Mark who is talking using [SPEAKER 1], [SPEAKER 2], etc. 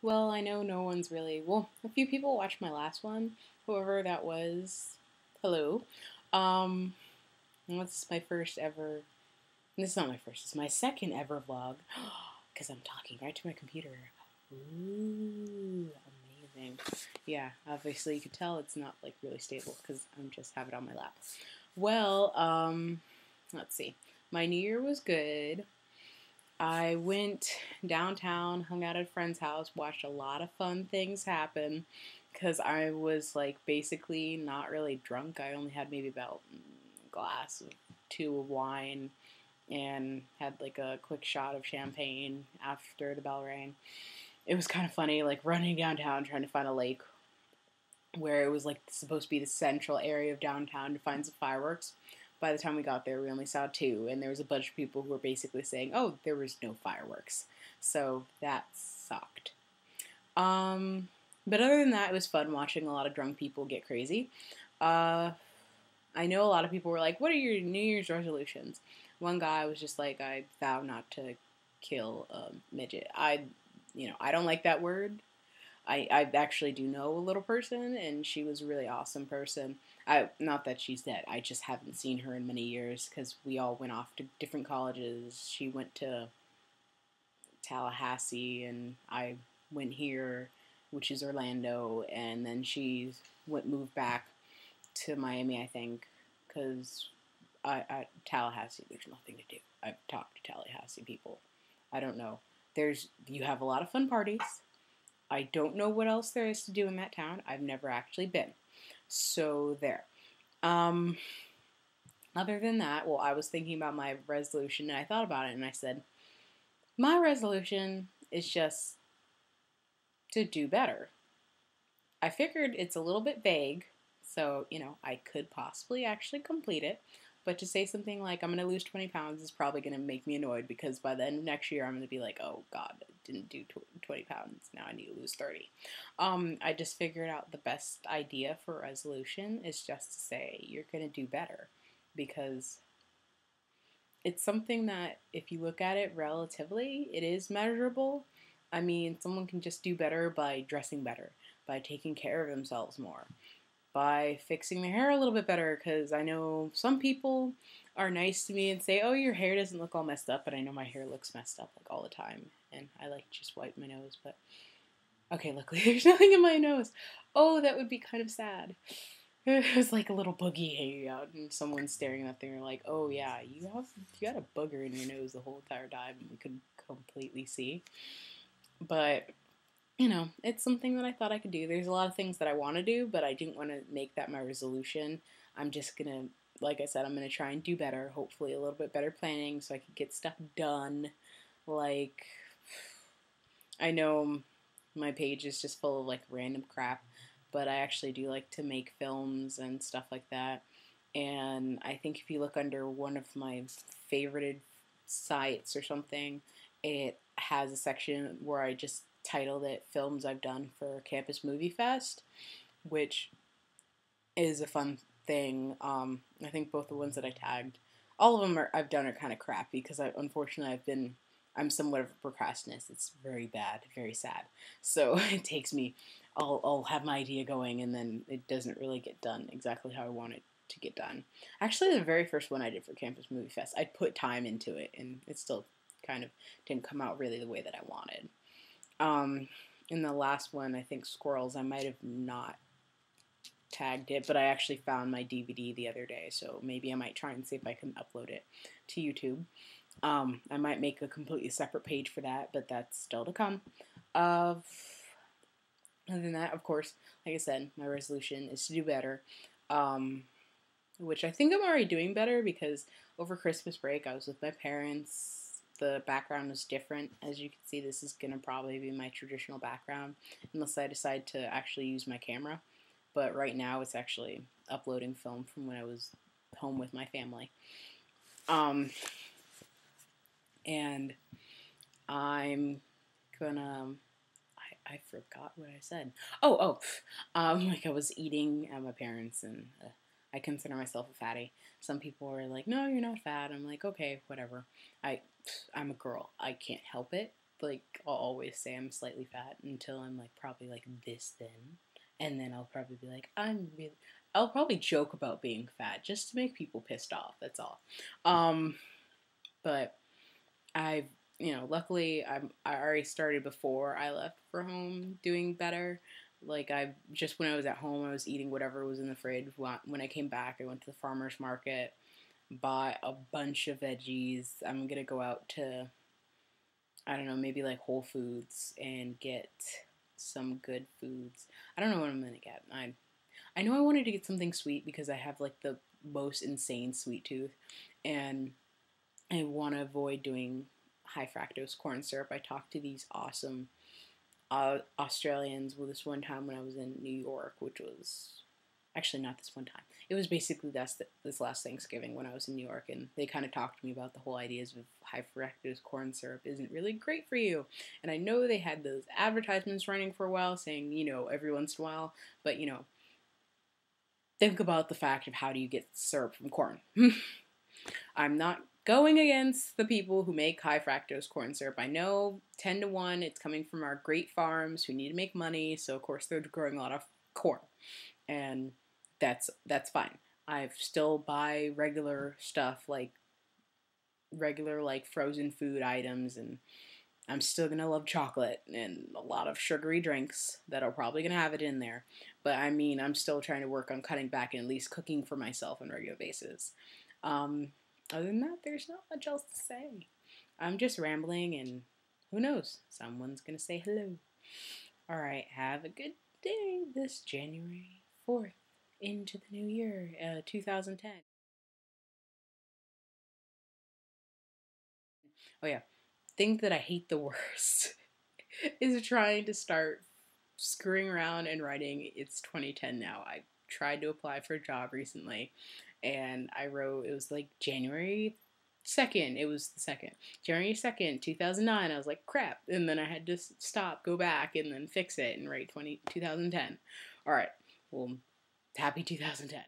[SPEAKER 1] Well, I know no one's really. Well, a few people watched my last one. Whoever that was, hello. Um, what's my first ever? This is not my first. It's my second ever vlog. Because I'm talking right to my computer. Ooh, amazing. Yeah, obviously you could tell it's not like really stable because I'm just have it on my lap. Well, let's see. My New Year was good. I went downtown, hung out at a friend's house, watched a lot of fun things happen because I was like basically not really drunk. I only had maybe about a glass of two of wine and had like a quick shot of champagne after the bell rang. It was kind of funny, like running downtown trying to find a lake where it was like supposed to be the central area of downtown to find some fireworks. By the time we got there, we only saw two, and there was a bunch of people who were basically saying, "Oh, there was no fireworks," so that sucked. Um, but other than that, it was fun watching a lot of drunk people get crazy. Uh, I know a lot of people were like, "What are your New Year's resolutions?" One guy was just like, "I vow not to kill a midget." I don't like that word. I actually do know a little person, and she was a really awesome person. Not that she's dead. I just haven't seen her in many years because we all went off to different colleges. She went to Tallahassee, and I went here, which is Orlando, and then she moved back to Miami, I think, because Tallahassee, there's nothing to do. I've talked to Tallahassee people. I don't know. You have a lot of fun parties. I don't know what else there is to do in that town. I've never actually been. So there. Um, Other than that, well, I was thinking about my resolution and I thought about it and I said, my resolution is just to do better. I figured it's a little bit vague, so, I could possibly actually complete it. But to say something like, I'm going to lose 20 pounds is probably going to make me annoyed because by the end of next year, I'm going to be like, oh, God, I didn't do 20 pounds. Now I need to lose 30. I just figured out the best idea for resolution is just to say, you're going to do better because it's something that if you look at it relatively, it is measurable. I mean, someone can just do better by dressing better, by taking care of themselves more, by fixing their hair a little bit better. Because I know some people are nice to me and say, "Oh, your hair doesn't look all messed up," but I know my hair looks messed up like all the time, and I like just wipe my nose. But okay, luckily there's nothing in my nose. Oh, that would be kind of sad. It was like a little boogie hanging out, and someone's staring at them. You're like, "Oh yeah, you got a booger in your nose the whole entire time, and we could completely see." But it's something that I thought I could do. There's a lot of things that I want to do, but I didn't want to make that my resolution. I'm just gonna, like I said, I'm gonna try and do better. Hopefully, a little bit better planning so I can get stuff done. Like, I know my page is just full of like random crap, but I actually do like to make films and stuff like that. And I think if you look under one of my favorited sites or something, it has a section where I just titled it Films I've Done for Campus Movie Fest, which is a fun thing. I think both the ones that I tagged, all of them I've done are kind of crappy because unfortunately I'm somewhat of a procrastinist. It's very bad, very sad. So it takes me, I'll have my idea going and then it doesn't really get done exactly how I want it to get done. Actually, the very first one I did for Campus Movie Fest, I put time into it and it still kind of didn't come out really the way that I wanted. Um, in the last one, I think Squirrels, I might have not tagged it, but I actually found my DVD the other day, so maybe I might try and see if I can upload it to YouTube. I might make a completely separate page for that, but that's still to come. Other than that, of course, like I said, my resolution is to do better, which I think I'm already doing better because over Christmas break I was with my parents. The background was different. As you can see, this is going to probably be my traditional background unless I decide to actually use my camera. But right now it's actually uploading film from when I was home with my family. And I'm gonna. I forgot what I said. Like I was eating at my parents, and I consider myself a fatty. Some people are like, "No, you're not fat." I'm like, "Okay, whatever." I'm a girl. I can't help it. like I'll always say I'm slightly fat until I'm like probably like this thin, and then I'll probably be like I'll probably joke about being fat just to make people pissed off. That's all. Um, but I've luckily I already started before I left for home doing better. Like I just when I was at home, I was eating whatever was in the fridge. When I came back, I went to the farmer's market, bought a bunch of veggies. I'm gonna go out to, I don't know, maybe like Whole Foods and get some good foods. I don't know what I'm gonna get. I know I wanted to get something sweet because I have like the most insane sweet tooth, and I want to avoid doing high fructose corn syrup. I talked to these awesome Australians. Well, this one time when I was in New York, which was actually not this one time. It was basically this last Thanksgiving when I was in New York, and they kind of talked to me about the whole ideas of high fructose corn syrup isn't really great for you. And I know they had those advertisements running for a while saying, every once in a while, but think about the fact of how do you get syrup from corn. I'm not going against the people who make high fructose corn syrup. I know 10 to 1 it's coming from our great farms who need to make money, so of course they're growing a lot of corn. And that's fine. I still buy regular stuff like frozen food items, and I'm still gonna love chocolate and a lot of sugary drinks that are probably gonna have it in there. But I mean, I'm still trying to work on cutting back and at least cooking for myself on a regular basis. Um, Other than that, there's not much else to say. I'm just rambling, and who knows? Someone's gonna say hello. All right, have a good day this January 4th into the new year, 2010. Oh yeah, thing that I hate the worst is trying to start screwing around and writing it's 2010 now. I tried to apply for a job recently, and I wrote, it was like January 2nd. It was the 2nd. January 2nd, 2009. I was like, crap. And then I had to stop, go back, and then fix it and write 2010. All right. Well, happy 2010.